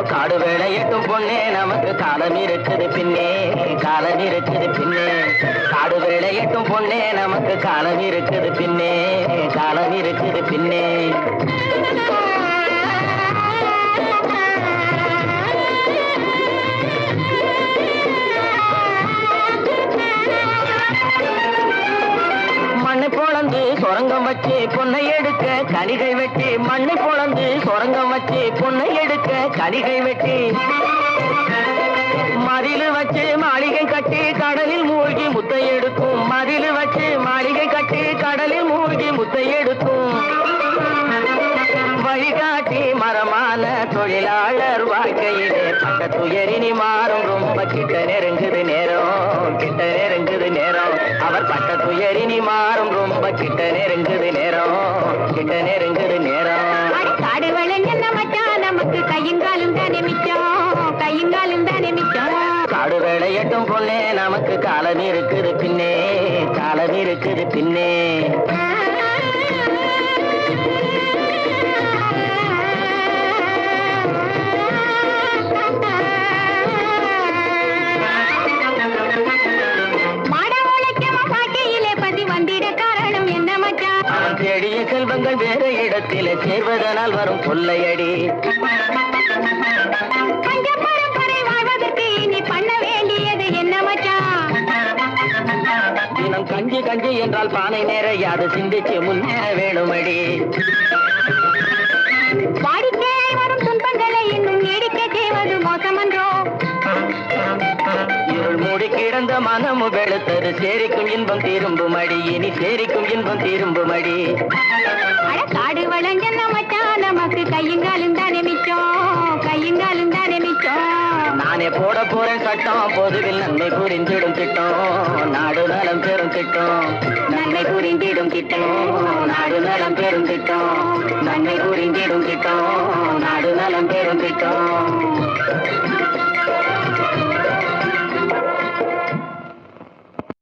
காடு வேலையட்டும் பொண்ணே நமக்கு காலம் இருக்குது பின்னே, காலம் இருக்குது பின்னே. காடு வேலையட்டும் பொண்ணே நமக்கு காலம் இருக்குது பின்னே, காலம் இருக்குது பின்னே. மண்ணை பொழந்து சொரங்கம் வச்சு பொன்னை எடுக்க கனிகை வெட்டி, மண்ணை பொழந்து சொரங்கம் வச்சு பொன்னை எடுக்க கனிகை வெட்டி, மதிலு வச்சு மாளிகை கட்டி கடலில் மூழ்கி முத்தை எடுக்கும், மதிலு வச்சு மாளிகை கட்டி கடலில் மூழ்கி முத்தை எடுக்கும். வழிகாட்டி மரமான தொழிலாளர் வாழ்க்கையிலே பட்ட துயரினி மாறும், ரொம்ப கிட்ட நெருங்குது நேரம், கிட்ட நெருங்குது நேரம். அவர் பட்ட துயரினி மாறும், ரொம்ப கிட்ட நெருங்குது நேரம், கிட்ட நெருங்குது நேரம். காடு விளைஞ்ச மச்சான் நமக்கு கையுங்காலும் தானே மிச்சம், கையுங்காலும் தானே மிச்சம். காடு விளையட்டும் பொண்ணே நமக்கு காலம் இருக்குது பின்னே, காலம் இருக்குது பின்னே. தேடிய செல்வங்கள் வேறு இடத்திலே சேர்வதனால் வரும் கொள்ளையடி. பரம்பரை வாழ்வதற்கு இனி பண்ண வேண்டியது என்ன மச்சான்? தினம் கஞ்சி கஞ்சி என்றால் பானை நிறையாது, சிந்திச்சு முன்னேற வேணுமடி. வாடிக்கை வரும் துன்பங்களை இன்னும் நீடிக்க செய்வது மோசமன்றோ? இருள் மூடி கிடந்த மனமு வெளுத்தது, சேரிக்கும் இன்பம் திரும்பும் அடி, இனி சேரிக்கும் இன்பம் திரும்பும் அடி. காடு வளைஞ்ச மச்சான் நமக்கு கையுங்காலும் தானே மிச்சம், கையுங்காலும் தானே மிச்சம். நானே போட போறேன் சட்டம், பொதுவில் நன்மை புரிந்திடும் திட்டம், நாடு நலம் பெரும் திட்டம், நன்மை புரிந்திடும் திட்டம், நாடு நலம் பெரும் திட்டம், நன்மை புரிந்திடும் திட்டம், நாடு நலம் பெரும் திட்டம்.